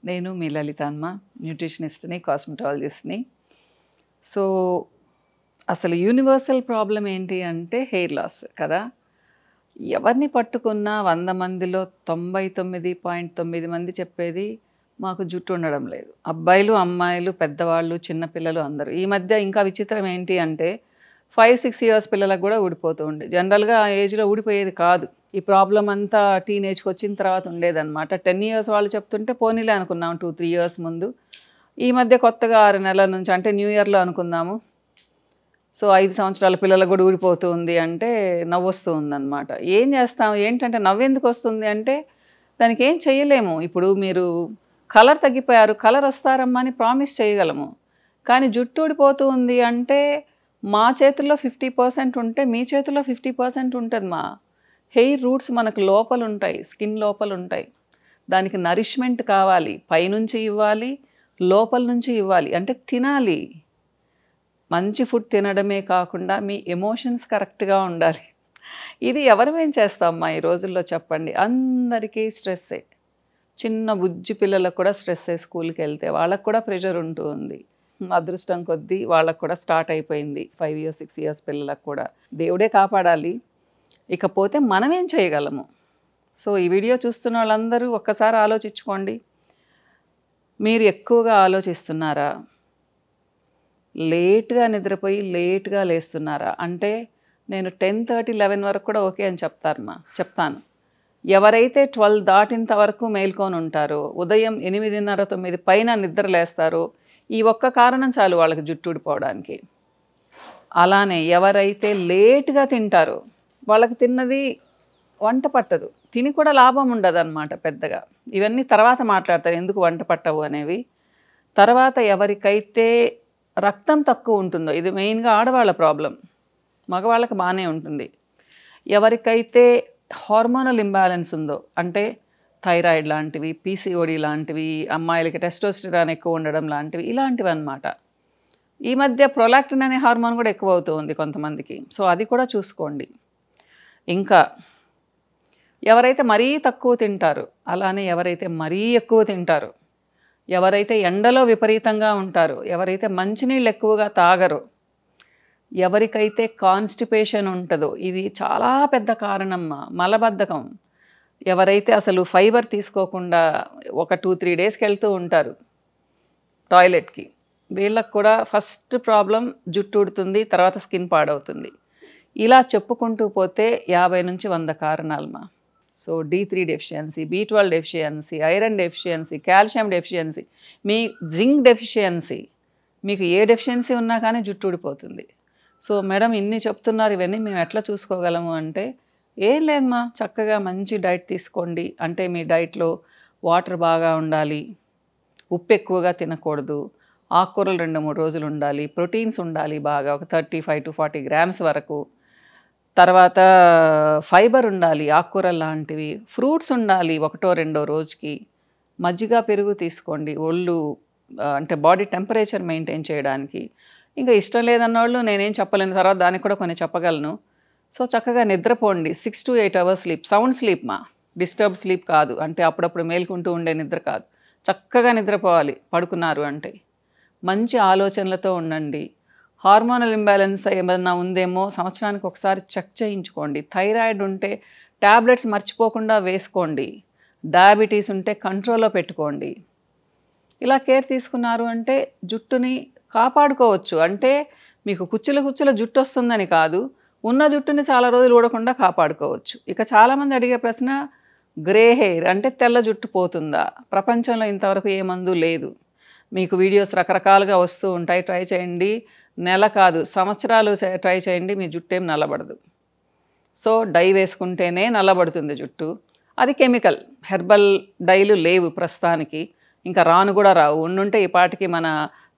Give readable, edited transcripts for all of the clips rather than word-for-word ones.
నేను మీ లలితాన్మ న్యూట్రిషనిస్ట్ని, కాస్మెటాలజిస్ట్ని. సో అసలు universal problem ఏంటి అంటే హెయిర్ లాస్ కదా. ఎవరిని పట్టుకున్నా 100 మందిలో 99.9 మంది చెప్పేది మాకు జుట్టు ఉండడం లేదు. అబ్బాయిలు, అమ్మాయిలు, పెద్దవాళ్ళు, చిన్నపిల్లలు అందరూ. ఈ మధ్య ఇంకా విచిత్రం ఏంటి అంటే 5-6 ఇయర్స్ పిల్లలకు కూడా ఊడిపోతూ ఉండే. జనరల్గా ఆ ఏజ్లో ఊడిపోయేది కాదు. ఈ ప్రాబ్లం అంతా టీనేజ్కి వచ్చిన తర్వాత ఉండేదన్నమాట. 10 ఇయర్స్ వాళ్ళు చెప్తుంటే పోనీలే అనుకున్నాం 2-3 ఇయర్స్ ముందు. ఈ మధ్య కొత్తగా 6 నెలల నుంచి అంటే న్యూ ఇయర్లో అనుకుందాము. సో 5 సంవత్సరాల పిల్లలకు కూడా ఊడిపోతూ ఉంది అంటే నవ్వొస్తూ ఉందన్నమాట. ఏం చేస్తాం, ఏంటంటే నవ్వెందుకు వస్తుంది అంటే దానికి ఏం చేయలేము. ఇప్పుడు మీరు కలర్ తగ్గిపోయారు, కలర్ వస్తారమ్మా అని ప్రామిస్ చేయగలము. కానీ జుట్టు ఊడిపోతూ ఉంది అంటే మా చేతుల్లో 50% ఉంటే మీ చేతుల్లో 50% ఉంటుంది. మా హెయిర్ రూట్స్ మనకు లోపల ఉంటాయి, స్కిన్ లోపల ఉంటాయి. దానికి నరిష్మెంట్ కావాలి, పైనుంచి ఇవ్వాలి, లోపల నుంచి ఇవ్వాలి. అంటే తినాలి, మంచి ఫుడ్ తినడమే కాకుండా మీ ఎమోషన్స్ కరెక్ట్గా ఉండాలి. ఇది ఎవరమేం చేస్తామమ్మా ఈ రోజుల్లో చెప్పండి. అందరికీ స్ట్రెస్సే. చిన్న బుజ్జి పిల్లలకు కూడా స్ట్రెస్సే. స్కూల్కి వెళ్తే వాళ్ళకు కూడా ప్రెషర్ ఉంటూ ఉంది. అదృష్టం కొద్దీ వాళ్ళకు కూడా స్టార్ట్ అయిపోయింది. 5 ఇయర్స్ 6 ఇయర్స్ పిల్లలకు కూడా. దేవుడే కాపాడాలి. ఇకపోతే మనమేం చేయగలము? సో ఈ వీడియో చూస్తున్న వాళ్ళందరూ ఒక్కసారి ఆలోచించుకోండి. మీరు ఎక్కువగా ఆలోచిస్తున్నారా? లేట్గా నిద్రపోయి లేట్గా లేస్తున్నారా? అంటే నేను 10:30-11 వరకు కూడా ఓకే అని చెప్తాను. ఎవరైతే 12 దాటింత వరకు మేల్కొని ఉంటారో, ఉదయం 8:30-9 పైన నిద్ర లేస్తారో, ఈ ఒక్క కారణం చాలు వాళ్ళకి జుట్టు ఊడిపోవడానికి. అలానే ఎవరైతే లేట్గా తింటారో వాళ్ళకి తిన్నది వంట పట్టదు, తిని కూడా లాభం ఉండదు అన్నమాట పెద్దగా. ఇవన్నీ తర్వాత మాట్లాడతారు ఎందుకు వంట పట్టవు అనేవి. తర్వాత ఎవరికైతే రక్తం తక్కువ ఉంటుందో, ఇది మెయిన్గా ఆడవాళ్ళ ప్రాబ్లం, మగవాళ్ళకి బాగానే ఉంటుంది. ఎవరికైతే హార్మోనల్ ఇంబ్యాలెన్స్ ఉందో, అంటే థైరాయిడ్ లాంటివి, పీసీఓడి లాంటివి, అమ్మాయిలకి టెస్టోస్టెరాన్ ఎక్కువ ఉండడం లాంటివి, ఇలాంటివి అన్నమాట. ఈ మధ్య ప్రొలాక్టిన్ అనే హార్మోన్ కూడా ఎక్కువ అవుతూ ఉంది కొంతమందికి. సో అది కూడా చూసుకోండి. ఇంకా ఎవరైతే మరీ తక్కువ తింటారో, అలానే ఎవరైతే మరీ ఎక్కువ తింటారో, ఎవరైతే ఎండలో విపరీతంగా ఉంటారో, ఎవరైతే మంచినీళ్ళు ఎక్కువగా తాగరో, ఎవరికైతే కాన్స్టిపేషన్ ఉంటుందో, ఇది చాలా పెద్ద కారణం మలబద్ధకం. ఎవరైతే అసలు ఫైబర్ తీసుకోకుండా ఒక 2-3 డేస్కి వెళ్తూ ఉంటారు టాయిలెట్కి, వీళ్ళకు కూడా ఫస్ట్ ప్రాబ్లం జుట్టు ఊడుతుంది, తర్వాత స్కిన్ పాడవుతుంది. ఇలా చెప్పుకుంటూ పోతే 50-100 కారణాలమ్మా. So D3 deficiency, B12 deficiency, iron deficiency, calcium deficiency, మీ జింక్ డెఫిషియన్సీ, మీకు ఏ డెఫిషియన్సీ ఉన్నా కానీ జుట్టు ఊడిపోతుంది. సో మేడం ఇన్ని చెప్తున్నారు, ఇవన్నీ మేము ఎట్లా చూసుకోగలము అంటే ఏం లేదమ్మా, చక్కగా మంచి డైట్ తీసుకోండి. అంటే మీ డైట్లో వాటర్ బాగా ఉండాలి, ఉప్పు ఎక్కువగా తినకూడదు, ఆకుకూరలు 2-3 రోజులు ఉండాలి, ప్రోటీన్స్ ఉండాలి బాగా, ఒక 35-40 గ్రామ్స్ వరకు, తర్వాత ఫైబర్ ఉండాలి, ఆకుకూరలు లాంటివి, ఫ్రూట్స్ ఉండాలి 1-2 రోజుకి, మజ్జిగ పెరుగు తీసుకోండి ఒళ్ళు అంటే బాడీ టెంపరేచర్ మెయింటైన్ చేయడానికి. ఇంకా ఇష్టం లేదన్న వాళ్ళు నేనేం చెప్పలేను, తర్వాత దానికి కూడా కొన్ని చెప్పగలను. సో చక్కగా నిద్రపోండి, 6-8 అవర్స్ స్లీప్, సౌండ్ స్లీప్ మా, డిస్టర్బ్ స్లీప్ కాదు. అంటే అప్పుడప్పుడు మేల్కుంటూ ఉండే నిద్ర కాదు, చక్కగా నిద్రపోవాలి పడుకున్నారు అంటే. మంచి ఆలోచనలతో ఉండండి. హార్మోనల్ ఇంబ్యాలెన్స్ ఏమన్నా ఉందేమో సంవత్సరానికి ఒకసారి చెక్ చేయించుకోండి. థైరాయిడ్ ఉంటే ట్యాబ్లెట్స్ మర్చిపోకుండా వేసుకోండి. డయాబెటీస్ ఉంటే కంట్రోల్లో పెట్టుకోండి. ఇలా కేర్ తీసుకున్నారు అంటే జుట్టుని కాపాడుకోవచ్చు. అంటే మీకు కుచ్చుల జుట్టు వస్తుందని కాదు, ఉన్న జుట్టుని చాలా రోజులు ఊడకుండా కాపాడుకోవచ్చు. ఇక చాలామంది అడిగే ప్రశ్న, గ్రే హెయిర్ అంటే తెల్ల జుట్టు పోతుందా? ప్రపంచంలో ఇంతవరకు ఏ మందు లేదు. మీకు వీడియోస్ రకరకాలుగా వస్తూ ఉంటాయి, ట్రై చేయండి. నెల కాదు సంవత్సరాలు ట్రై చేయండి, మీ జుట్టు ఏం నల్లబడదు. సో డై వేసుకుంటేనే నల్లబడుతుంది జుట్టు. అది కెమికల్, హెర్బల్ డైలు లేవు ప్రస్తుతానికి, ఇంకా రాను కూడా రావు. ఉండుంటే ఈ పాటికి మన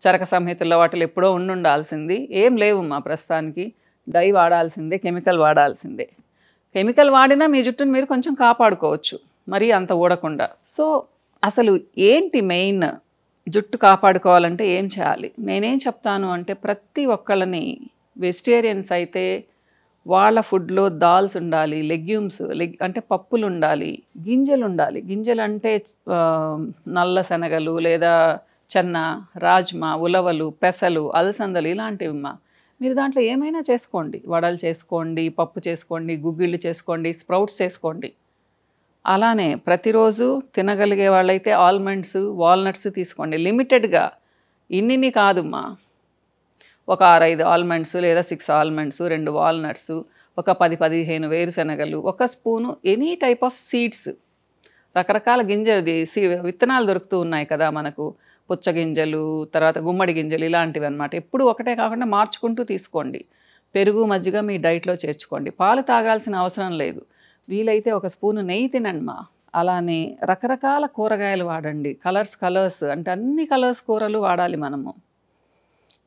చరక సంహితల్లో వాటిలో ఎప్పుడో ఉండాల్సింది. ఏం లేవు మా ప్రస్తుతానికి. డై వాడాల్సిందే, కెమికల్ వాడాల్సిందే. కెమికల్ వాడినా మీ జుట్టును మీరు కొంచెం కాపాడుకోవచ్చు, మరీ అంత ఊడకుండా. సో అసలు ఏంటి మెయిన్, జుట్టు కాపాడుకోవాలంటే ఏం చేయాలి? నేనేం చెప్తాను అంటే ప్రతి ఒక్కళ్ళని, వెజిటేరియన్స్ అయితే వాళ్ళ ఫుడ్లో దాల్స్ ఉండాలి, లెగ్యూమ్స్ అంటే పప్పులు ఉండాలి, గింజలు ఉండాలి. గింజలు అంటే నల్ల శనగలు లేదా చెన్న, రాజ్మా, ఉలవలు, పెసలు, అలసందలు ఇలాంటివిమ్మా. మీరు దాంట్లో ఏమైనా చేసుకోండి, వడలు చేసుకోండి, పప్పు చేసుకోండి, గుగ్గిళ్ళు చేసుకోండి, స్ప్రౌట్స్ చేసుకోండి. అలానే ప్రతిరోజు తినగలిగే వాళ్ళైతే ఆల్మండ్స్, వాల్నట్స్ తీసుకోండి లిమిటెడ్గా. ఇన్నిని కాదుమ్మా, ఒక 6-5 ఆల్మండ్స్ లేదా 6 ఆల్మండ్స్, 2 వాల్నట్స్, ఒక 10-15 వేరుశనగలు, ఒక spoon any type of seeds. రకరకాల విత్తనాలు దొరుకుతూ ఉన్నాయి కదా మనకు, పుచ్చగింజలు, తర్వాత గుమ్మడి గింజలు ఇలాంటివి అనమాట. ఎప్పుడు ఒకటే కాకుండా మార్చుకుంటూ తీసుకోండి. పెరుగు, మజ్జిగ మీ డైట్లో చేర్చుకోండి. పాలు తాగాల్సిన అవసరం లేదు. వీలైతే ఒక స్పూను నెయ్యి తినండి. అలానే రకరకాల కూరగాయలు వాడండి. కలర్స్ అంటే అన్ని కలర్స్ కూరలు వాడాలి మనము.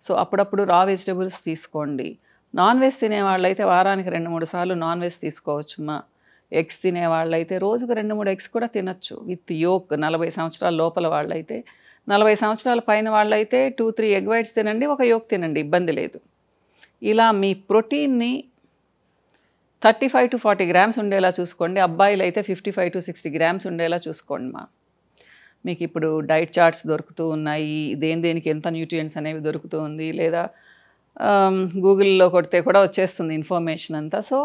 సో అప్పుడప్పుడు రా వెజిటబుల్స్ తీసుకోండి. నాన్ వెజ్ తినేవాళ్ళైతే వారానికి 2-3 సార్లు నాన్ వెజ్ తీసుకోవచ్చుమా. ఎగ్స్ తినేవాళ్ళైతే రోజుకు 2-3 ఎగ్స్ కూడా తినచ్చు విత్ యోక్. 40 సంవత్సరాల లోపల వాళ్ళైతే, 40 సంవత్సరాల పైన వాళ్ళైతే 2-3 ఎగ్ వైట్స్ తినండి, ఒక యోక్ తినండి, ఇబ్బంది లేదు. ఇలా మీ ప్రోటీన్ని 35-40 గ్రామ్స్ ఉండేలా చూసుకోండి. అబ్బాయిలు అయితే 55-60 గ్రామ్స్ ఉండేలా చూసుకోండి మా. మీకు ఇప్పుడు డైట్ చార్ట్స్ దొరుకుతూ ఉన్నాయి, దేనికి ఎంత న్యూట్రియంట్స్ అనేవి దొరుకుతూ ఉంది, లేదా గూగుల్లో కొడితే కూడా వచ్చేస్తుంది ఇన్ఫర్మేషన్ అంతా. సో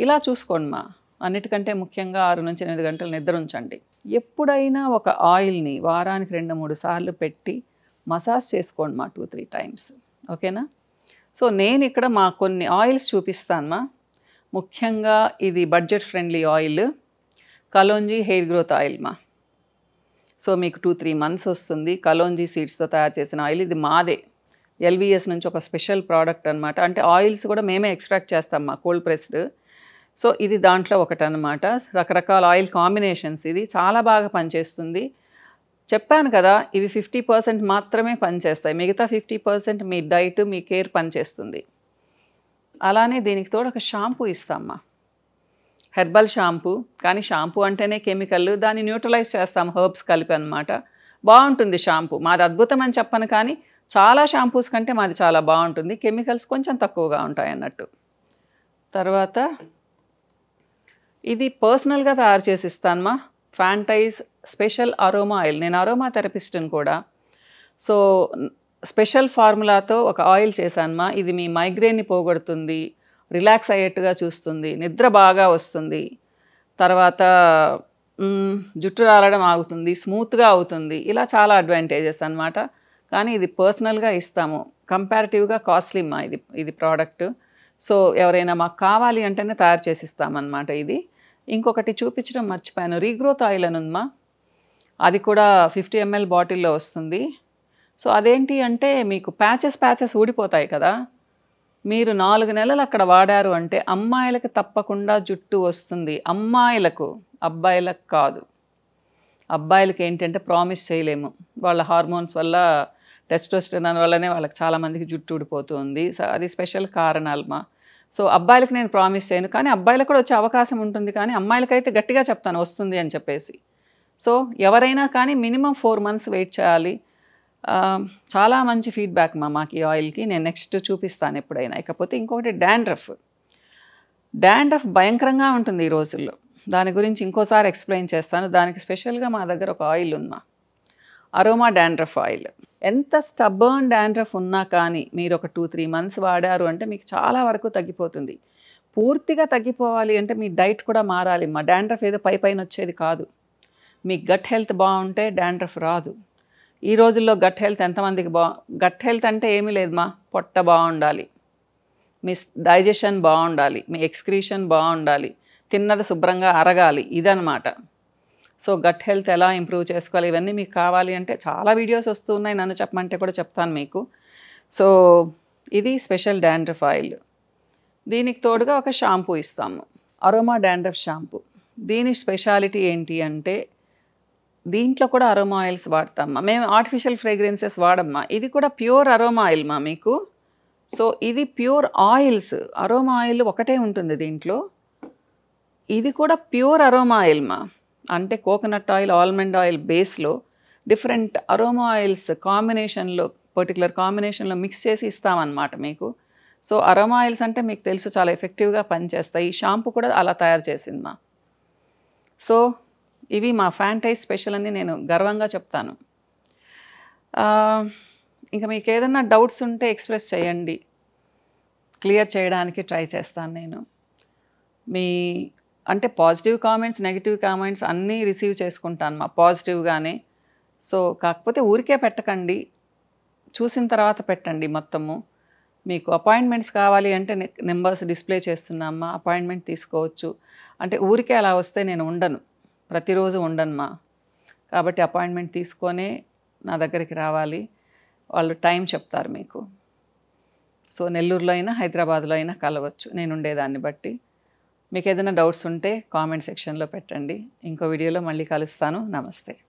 ఇలా చూసుకోండి మా. అన్నిటికంటే ముఖ్యంగా 6-8 గంటలు నిద్ర ఉంచండి. ఎప్పుడైనా ఒక ఆయిల్ని వారానికి 2-3 సార్లు పెట్టి మసాజ్ చేసుకోండి మా, 2-3 టైమ్స్. ఓకేనా? సో నేను ఇక్కడ మా కొన్ని ఆయిల్స్ చూపిస్తాను మా. ముఖ్యంగా ఇది budget friendly oil, kalonji hair growth oil మా. సో మీకు 2-3 మంత్స్ వస్తుంది. కలోంజీ సీడ్స్తో తయారు చేసిన ఆయిల్ ఇది మాదే, ఎల్విఎస్ నుంచి ఒక స్పెషల్ ప్రోడక్ట్ అనమాట. అంటే ఆయిల్స్ కూడా మేమే ఎక్స్ట్రాక్ట్ చేస్తాం మా, కోల్డ్ ప్రెస్డ్. సో ఇది దాంట్లో ఒకటనమాట. రకరకాల ఆయిల్ కాంబినేషన్స్, ఇది చాలా బాగా పనిచేస్తుంది. చెప్పాను కదా, ఇవి 50% మాత్రమే పనిచేస్తాయి, మిగతా 50% మీ డైట్, మీ కేర్ పనిచేస్తుంది. అలానే దీనికి తోడు ఒక షాంపూ ఇస్తామ్మా, హెర్బల్ షాంపూ. కానీ షాంపూ అంటేనే కెమికల్, దాన్ని న్యూట్రలైజ్ చేస్తాం హర్బ్స్ కలిపి అనమాట. బాగుంటుంది షాంపూ మాది, అద్భుతం అని చెప్పను కానీ చాలా షాంపూస్ కంటే మాది చాలా బాగుంటుంది. కెమికల్స్ కొంచెం తక్కువగా ఉంటాయి అన్నట్టు. తర్వాత ఇది పర్సనల్గా తయారు చేసి ఇస్తానమ్మా, ఫ్యాంటైజ్ స్పెషల్ అరోమా ఆయిల్. నేను అరోమా థెరపిస్ట్ని కూడా. సో స్పెషల్ ఫార్ములాతో ఒక ఆయిల్ చేశానమ్మా. ఇది మీ మైగ్రేన్ని పోగొడుతుంది, రిలాక్స్ అయ్యేట్టుగా చూస్తుంది, నిద్ర బాగా వస్తుంది, తర్వాత జుట్టు రాలడం ఆగుతుంది, స్మూత్గా అవుతుంది. ఇలా చాలా అడ్వాంటేజెస్ అనమాట. కానీ ఇది పర్సనల్గా ఇస్తాము, కంపారిటివ్గా కాస్ట్లీమ్మా ఇది ప్రోడక్ట్. సో ఎవరైనా మాకు కావాలి అంటేనే తయారు చేసి ఇస్తామన్నమాట ఇది. ఇంకొకటి చూపించడం మర్చిపోయాను, రీగ్రోత్ ఆయిల్ అని ఉందమ్మా. అది కూడా 50 ml బాటిల్లో వస్తుంది. సో అదేంటి అంటే మీకు ప్యాచెస్ ఊడిపోతాయి కదా, మీరు 4 నెలలు అక్కడ వాడారు అంటే అమ్మాయిలకు తప్పకుండా జుట్టు వస్తుంది. అమ్మాయిలకు, అబ్బాయిలకు కాదు. అబ్బాయిలకి ఏంటంటే ప్రామిస్ చేయలేము, వాళ్ళ హార్మోన్స్ వల్ల, టెస్టోస్టెరాన్ వల్లనే వాళ్ళకి చాలామందికి జుట్టు ఊడిపోతుంది. సో అది స్పెషల్ కారణాలమ్మా. సో అబ్బాయిలకు నేను ప్రామిస్ చేయను, కానీ అబ్బాయిలకు కూడా వచ్చే అవకాశం ఉంటుంది. కానీ అమ్మాయిలకైతే గట్టిగా చెప్తాను వస్తుంది అని చెప్పేసి. సో ఎవరైనా కానీ మినిమం 4 months వెయిట్ చేయాలి. చాలా మంచి ఫీడ్బ్యాక్ మాకు ఈ ఆయిల్కి, నేను నెక్స్ట్ చూపిస్తాను ఎప్పుడైనా. ఇకపోతే ఇంకొకటి డాండ్రఫ్ భయంకరంగా ఉంటుంది ఈ రోజుల్లో. దాని గురించి ఇంకోసారి ఎక్స్ప్లెయిన్ చేస్తాను. దానికి స్పెషల్గా మా దగ్గర ఒక ఆయిల్ ఉందా, అరోమా డాండ్రఫ్ ఆయిల్. ఎంత స్టబర్న్ డాండ్రఫ్ ఉన్నా కానీ మీరు ఒక 2-3 months వాడారు అంటే మీకు చాలా వరకు తగ్గిపోతుంది. పూర్తిగా తగ్గిపోవాలి అంటే మీ డైట్ కూడా మారాలి. మా డాండ్రఫ్ ఏదో పైన వచ్చేది కాదు. మీ గట్ హెల్త్ బాగుంటే డాండ్రఫ్ రాదు. ఈ రోజుల్లో గట్ హెల్త్ ఎంతమందికి గట్ హెల్త్ అంటే ఏమీ లేదు మా, పొట్ట బాగుండాలి, మీ డైజెషన్ బాగుండాలి, మీ ఎక్స్క్రీషన్ బాగుండాలి, తిన్నది శుభ్రంగా అరగాలి, ఇదనమాట. సో గట్ హెల్త్ ఎలా ఇంప్రూవ్ చేసుకోవాలి ఇవన్నీ మీకు కావాలి అంటే చాలా వీడియోస్ వస్తున్నాయి, నన్ను చెప్పమంటే కూడా చెప్తాను మీకు. సో ఇది స్పెషల్ డాండ్రఫ్ ఆయిల్. దీనికి తోడుగా ఒక షాంపూ ఇస్తాము, అరోమా డాండ్రఫ్ షాంపూ. దీని స్పెషాలిటీ ఏంటి అంటే దీంట్లో కూడా అరోమా ఆయిల్స్ వాడతామ్మా. మేము ఆర్టిఫిషియల్ ఫ్రేగ్రెన్సెస్ వాడమ్మా. ఇది కూడా ప్యూర్ అరోమా ఆయిల్ మా మీకు. సో ఇది ప్యూర్ ఆయిల్స్, అరోమా ఆయిల్ ఒకటే ఉంటుంది దీంట్లో. ఇది కూడా ప్యూర్ అరోమా ఆయిల్ మా, అంటే కోకోనట్ ఆయిల్, ఆల్మండ్ ఆయిల్ బేస్లో డిఫరెంట్ అరోమా ఆయిల్స్ కాంబినేషన్లో, పర్టికులర్ కాంబినేషన్లో మిక్స్ చేసి ఇస్తామన్నమాట మీకు. సో అరోమా ఆయిల్స్ అంటే మీకు తెలుసు చాలా ఎఫెక్టివ్గా పనిచేస్తాయి. ఈ షాంపూ కూడా అలా తయారు చేసింది మా. సో ఇవి మా ఫ్రాంచైజ్ స్పెషల్ అని నేను గర్వంగా చెప్తాను. ఇంకా మీకు ఏదైనా డౌట్స్ ఉంటే ఎక్స్ప్రెస్ చేయండి, క్లియర్ చేయడానికి ట్రై చేస్తాను నేను. మీ అంటే పాజిటివ్ కామెంట్స్, నెగిటివ్ కామెంట్స్ అన్నీ రిసీవ్ చేసుకుంటాను మా, పాజిటివ్గానే. సో కాకపోతే ఊరికే పెట్టకండి, చూసిన తర్వాత పెట్టండి మొత్తము. మీకు అపాయింట్మెంట్స్ కావాలి అంటే నెంబర్స్ డిస్ప్లే చేస్తున్నామ్మా, అపాయింట్మెంట్ తీసుకోవచ్చు. అంటే ఊరికే అలా వస్తే నేను ఉండను, ప్రతిరోజు ఉండను మా. కాబట్టి అపాయింట్మెంట్ తీసుకొనే నా దగ్గరికి రావాలి, వాళ్ళు టైం చెప్తారు మీకు. సో నెల్లూరులో అయినా హైదరాబాద్లో అయినా కలవచ్చు నేను ఉండేదాన్ని బట్టి. మీకు ఏదైనా డౌట్స్ ఉంటే కామెంట్ సెక్షన్లో పెట్టండి. ఇంకో వీడియోలో మళ్ళీ కలుస్తాను. నమస్తే.